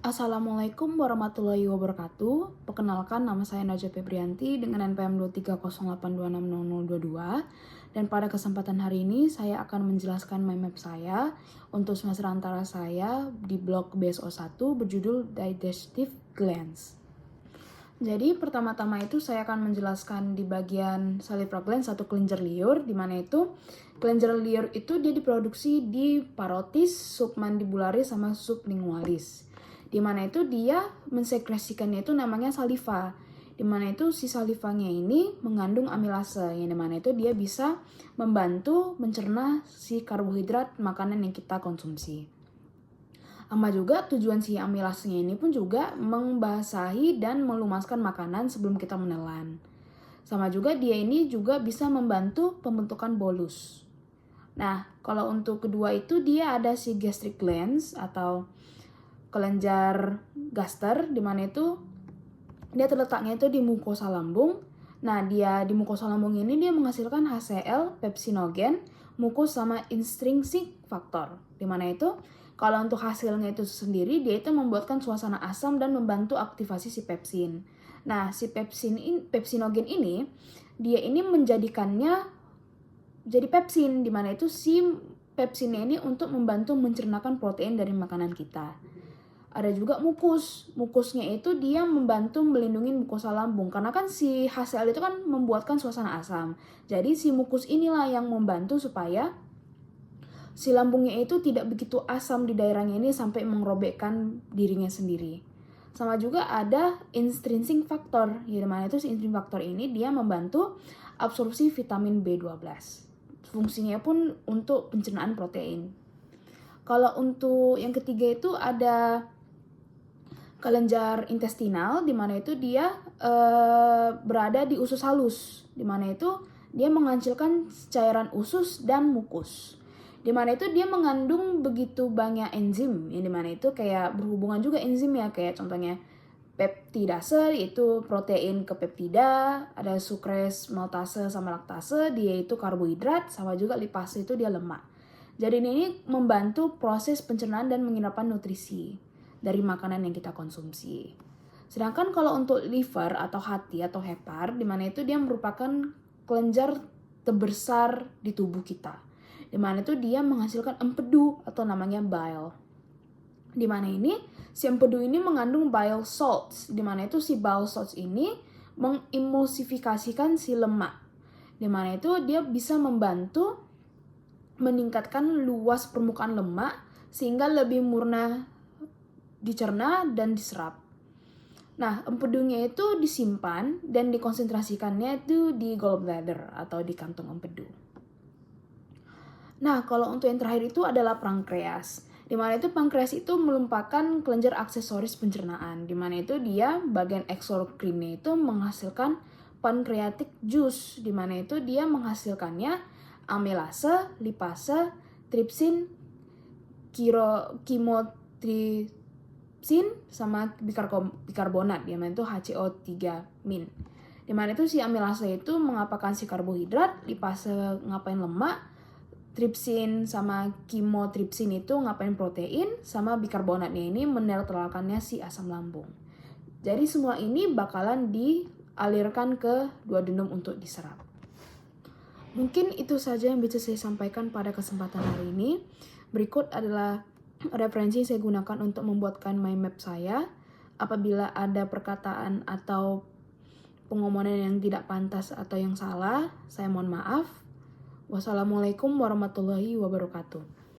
Assalamualaikum warahmatullahi wabarakatuh. Perkenalkan, nama saya Najwa Febrianti dengan NPM 230826022. Dan pada kesempatan hari ini saya akan menjelaskan mind map saya untuk semester antara saya di blog BSO1 berjudul Digestive Glands. Jadi pertama-tama itu saya akan menjelaskan di bagian salivary glands atau kelenjar liur, di mana itu kelenjar liur itu dia diproduksi di parotis, submandibularis sama sublingualis. Di mana itu dia mensekresikannya itu namanya saliva. Di mana itu si salivanya ini mengandung amilase, yang di mana itu dia bisa membantu mencerna si karbohidrat makanan yang kita konsumsi. Sama juga tujuan si amilasenya ini pun juga membasahi dan melumaskan makanan sebelum kita menelan. Sama juga dia ini juga bisa membantu pembentukan bolus. Nah, kalau untuk kedua itu dia ada si gastric glands atau kelenjar gaster, di mana itu dia terletaknya itu di mukosa lambung. Nah, dia di mukosa lambung ini dia menghasilkan HCl, pepsinogen, mukus sama intrinsic factor. Di mana itu kalau untuk hasilnya itu sendiri dia itu membuatkan suasana asam dan membantu aktivasi si pepsin. Nah, si pepsinogen ini dia ini menjadikannya jadi pepsin, di mana itu si pepsinnya ini untuk membantu mencernakan protein dari makanan kita. Ada juga mukusnya itu dia membantu melindungi mukosa lambung, karena kan si HCl itu kan membuatkan suasana asam. Jadi si mukus inilah yang membantu supaya si lambungnya itu tidak begitu asam di daerahnya ini sampai mengrobekkan dirinya sendiri. Sama juga ada intrinsic factor, di mana itu si intrinsic factor ini dia membantu absorpsi vitamin B12. Fungsinya pun untuk pencernaan protein. Kalau untuk yang ketiga itu ada kelenjar intestinal, di mana itu dia berada di usus halus, di mana itu dia menghasilkan cairan usus dan mukus. Di mana itu dia mengandung begitu banyak enzim, yang dimana itu kayak berhubungan juga enzim ya, kayak contohnya peptidase itu protein ke peptida, ada sukres, maltase sama laktase, dia itu karbohidrat, sama juga lipase itu dia lemak. Jadi ini membantu proses pencernaan dan penyerapan nutrisi dari makanan yang kita konsumsi. Sedangkan kalau untuk liver atau hati atau hepar, di mana itu dia merupakan kelenjar terbesar di tubuh kita. Di mana itu dia menghasilkan empedu atau namanya bile. Di mana ini si empedu ini mengandung bile salts, di mana itu si bile salts ini mengemulsifikasikan si lemak. Di mana itu dia bisa membantu meningkatkan luas permukaan lemak sehingga lebih murna dicerna dan diserap. Nah, empedunya itu disimpan dan dikonsentrasikannya itu di gallbladder atau di kantong empedu. Nah, kalau untuk yang terakhir itu adalah pankreas. Di mana itu pankreas itu merupakan kelenjar aksesoris pencernaan. Di mana itu dia bagian eksokrinnya itu menghasilkan pancreatic juice. Di mana itu dia menghasilkannya amilase, lipase, tripsin, kimotripsin sama bikarbonat, di mana itu HCO3-min. Di mana itu si amilase itu mengapakan si karbohidrat, lipase ngapain lemak, tripsin sama kimotripsin itu ngapain protein, sama bikarbonatnya ini menetralkannya si asam lambung. Jadi semua ini bakalan dialirkan ke duodenum untuk diserap. Mungkin itu saja yang bisa saya sampaikan pada kesempatan hari ini. Berikut adalah referensi yang saya gunakan untuk membuatkan mind map saya. Apabila ada perkataan atau pengomongan yang tidak pantas atau yang salah, saya mohon maaf. Wassalamualaikum warahmatullahi wabarakatuh.